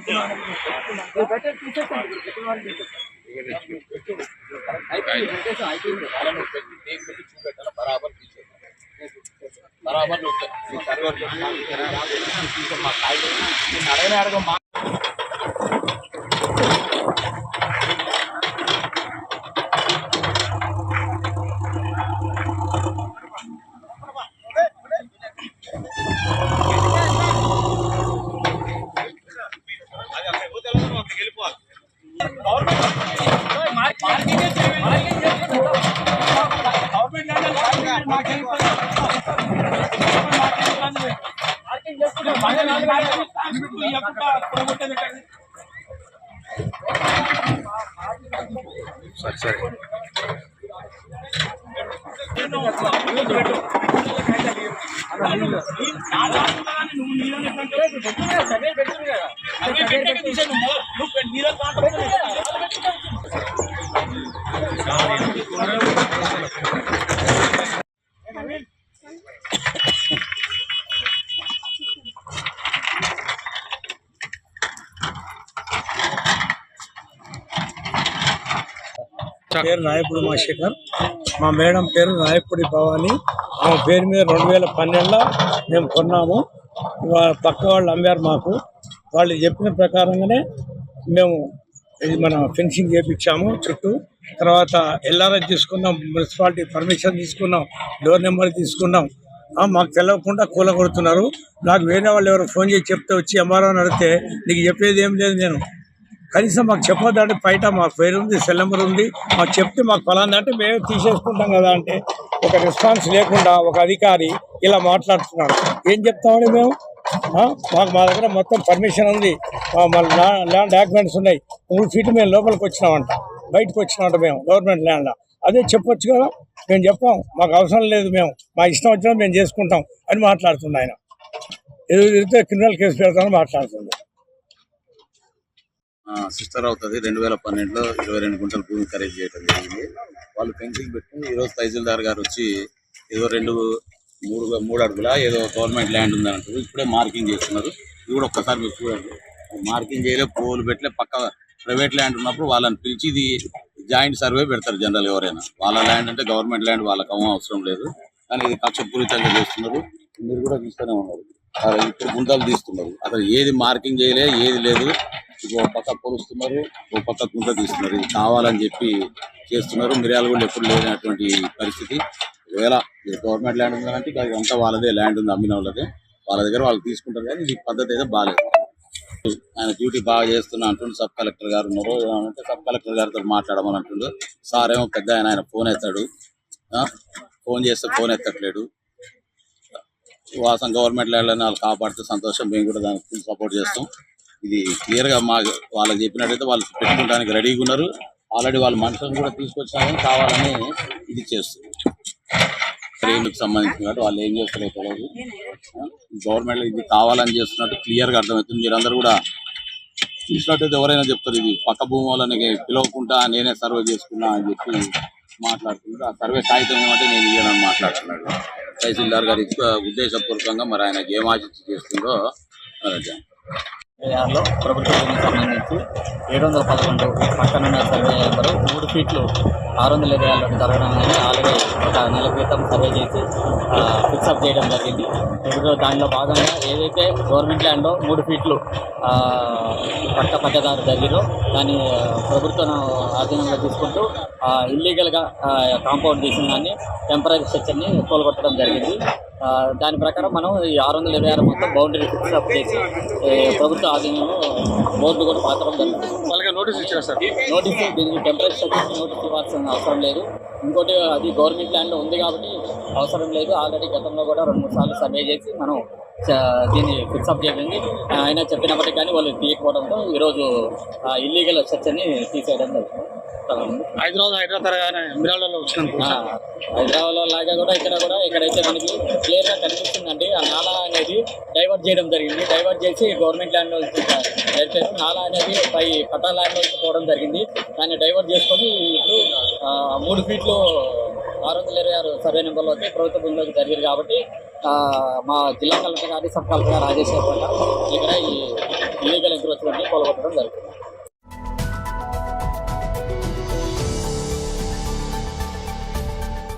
बराबर बराबर सर పేరు నాయకుడు మాశేఖర్, మా మేడం పేరు నాయకుడి భవాని. ఆమె పేరు మీద 2012లో మేము కొన్నాము. పక్క వాళ్ళు అమ్మారు మాకు. వాళ్ళు చెప్పిన ప్రకారంగానే మేము ఇది మన ఫెన్సింగ్ చేయించాము చుట్టూ. తర్వాత ఎల్ఆర్ఎస్ తీసుకున్నాం, మున్సిపాలిటీ పర్మిషన్ తీసుకున్నాం, డోర్ నెంబర్ తీసుకున్నాం. మాకు తెలియకుండా కూలగొడుతున్నారు. నాకు వేరే వాళ్ళు ఎవరు ఫోన్ చేసి చెప్తే వచ్చి ఎంఆర్ఓ అడిగితే నీకు చెప్పేది ఏం లేదు, నేను కనీసం మాకు చెప్పొద్దంటే బయట మాకు పేరు ఉంది, సెల్ నెంబర్ ఉంది, మాకు చెప్తే మాకు ఫలానా అంటే మేమే తీసేసుకుంటాం కదా అంటే ఒక రెస్పాన్స్ లేకుండా ఒక అధికారి ఇలా మాట్లాడుతున్నాడు. ఏం చెప్తామని మేము? మా దగ్గర మొత్తం పర్మిషన్ ఉంది, ల్యాండ్ డాక్యుమెంట్స్ ఉన్నాయి. 3 ఫీట్లు మేము లోపలికి వచ్చినామంట, బయటకు వచ్చినామంట మేము గవర్నమెంట్ ల్యాండ్. అదే చెప్పొచ్చు కదా, మేము చెప్పాం మాకు అవసరం లేదు, మేము మా ఇష్టం వచ్చినా మేము చేసుకుంటాం అని మాట్లాడుతుంది ఆయన. ఏదో తిరిగితే క్రిమినల్ కేసు పెడతామని మాట్లాడుతుంది. సిస్టర్ అవుతుంది 2012లో 22 గుంటల భూమి ఖరీదు చేయడం జరిగింది. వాళ్ళు ఫెన్సింగ్ పెట్టి ఈరోజు తహసీల్దార్ గారు వచ్చి ఏదో 3 అడుగుల ఏదో గవర్నమెంట్ ల్యాండ్ ఉందని అంటారు. ఇప్పుడే మార్కింగ్ చేస్తున్నారు. ఇది కూడా ఒక్కసారి మీరు చూడండి. మార్కింగ్ చేయలే, పోలు పెట్టలే. పక్క ప్రైవేట్ ల్యాండ్ ఉన్నప్పుడు వాళ్ళని పిలిచి ఇది జాయింట్ సర్వే పెడతారు జనరల్ ఎవరైనా. వాళ్ళ ల్యాండ్ అంటే గవర్నమెంట్ ల్యాండ్ వాళ్ళకి అవసరం లేదు, కానీ ఇది కక్షపూరితంగా చేస్తున్నారు. మీరు కూడా చూస్తూనే ఉన్నారు. ఇప్పుడు గుంతలు తీస్తున్నారు. అసలు ఏది మార్కింగ్ చేయలే, ఏది లేదు. ఒక పక్క పొలుస్తున్నారు, ఒక పక్క గుంత తీస్తున్నారు. ఇది కావాలని చెప్పి చేస్తున్నారు. మిర్యాలు కూడా ఎప్పుడు లేనటువంటి పరిస్థితి. ఒకవేళ గవర్నమెంట్ ల్యాండ్ ఉందంటే అది అంతా వాళ్ళదే ల్యాండ్ ఉంది, అమ్మిన వాళ్ళదే, వాళ్ళ దగ్గర వాళ్ళు తీసుకుంటారు. కానీ ఇది పద్ధతి అయితే బాగాలేదు. ఆయన డ్యూటీ బాగా చేస్తున్నా అంటుండే. సబ్ కలెక్టర్ గారు ఉన్నారు అంటే సబ్ కలెక్టర్ గారితో మాట్లాడమని అంటుండ్రు. సార్ ఏమో పెద్ద ఆయన ఫోన్ ఎత్తాడు, ఫోన్ చేస్తే ఫోన్ ఎత్తట్లేడు. వాసం గవర్నమెంట్ ల్యాండ్లని వాళ్ళు కాపాడితే సంతోషం, మేము కూడా దానికి ఫుల్ సపోర్ట్ చేస్తాం. ఇది క్లియర్గా వాళ్ళకి చెప్పినట్టయితే వాళ్ళు పెట్టుకోవడానికి రెడీగా ఉన్నారు. ఆల్రెడీ వాళ్ళ మనుషులను కూడా తీసుకొచ్చామని కావాలని ఇది చేస్తుంది. ట్రైన్కి సంబంధించిన కాబట్టి వాళ్ళు ఏం చేస్తారో తెలియదు. గవర్నమెంట్ ఇది కావాలని చేస్తున్నట్టు క్లియర్గా అర్థమవుతుంది. మీరందరూ కూడా చూసినట్టయితే ఎవరైనా చెప్తారు ఇది పక్క భూమి వాళ్ళని పిలవకుండా నేనే సర్వే చేసుకున్నా అని చెప్పి మాట్లాడుతున్నారు. ఆ సర్వే కాగితం ఏమంటే నేను ఇయ్యనని మాట్లాడుతున్నాడు. తహసీల్దార్ గారి ఉద్దేశపూర్వకంగా మరి ఆయనకి ఏం ఆశించి చేస్తుందో లో ప్రభుత్వ భూమికి సంబంధించి 711 పక్కనున్న సర్వే నెంబరు 3 ఫీట్లు 620 జరగడం అనేది ఆల్రెడీ ఒక నెల క్రితం సర్వే చేసి ఫిక్సప్ చేయడం జరిగింది. ఇప్పుడు దానిలో భాగంగా ఏదైతే గవర్నమెంట్ ల్యాండ్లో 3 ఫీట్లు పట్టదారు జరిగిందో దాన్ని ప్రభుత్వం ఆధీనంలో తీసుకుంటూ ఇల్లీగల్గా కాంపౌండ్ చేసిన దాన్ని టెంపరీ స్ట్రక్చర్ని కోల్గొట్టడం జరిగింది. దాని ప్రకారం మనం ఈ 626 మొత్తం బౌండరీ ఫిక్సప్ చేసి ప్రభుత్వ ఆధీనంలో బోర్డు కూడా పాతడం జరిగింది. వాళ్ళకి నోటీస్ ఇచ్చారు సార్. నోటీస్ దీనికి టెంపరీ స్ట్రక్చర్కి నోటీస్ ఇవ్వాల్సిన అవసరం లేదు. ఇంకోటి అది గవర్నమెంట్ ల్యాండ్లో ఉంది కాబట్టి అవసరం లేదు. ఆల్రెడీ గతంలో కూడా 2-3 సార్లు సర్వే చేసి మనం దీన్ని ఫిక్సప్ చేయండి ఆయన చెప్పినప్పటికీ కానీ వాళ్ళు తీయకపోవడంతో ఈరోజు ఇల్లీగల్ స్ట్రక్చర్ని తీసేయడం జరుగుతుంది. హైదరాబాద్లో లాగా కూడా ఇక్కడ కూడా ఎక్కడైతే మనకి క్లియర్గా కనిపిస్తుందండి ఆ నాలా అనేది డైవర్ట్ చేయడం జరిగింది. డైవర్ట్ చేసి గవర్నమెంట్ ల్యాండ్ వెళ్ళిపోయారు. నాలా అనేది పట్టా ల్యాండ్లోకి పోవడం జరిగింది. దాన్ని డైవర్ట్ చేసుకొని ఇప్పుడు 3 ఫీట్లు 626 సర్వే నెంబర్లోకి ప్రభుత్వ భూమిలోకి జరిగింది. కాబట్టి మా జిల్లా కలెక్టర్ గారి సబ్ కలెక్టర్ గారు ఆదేశాల ప్రకారం ఇక్కడ ఈ ఇల్లీగల్ ఎంక్రోచ్మెంట్ కొలగొట్టడం జరుగుతుంది.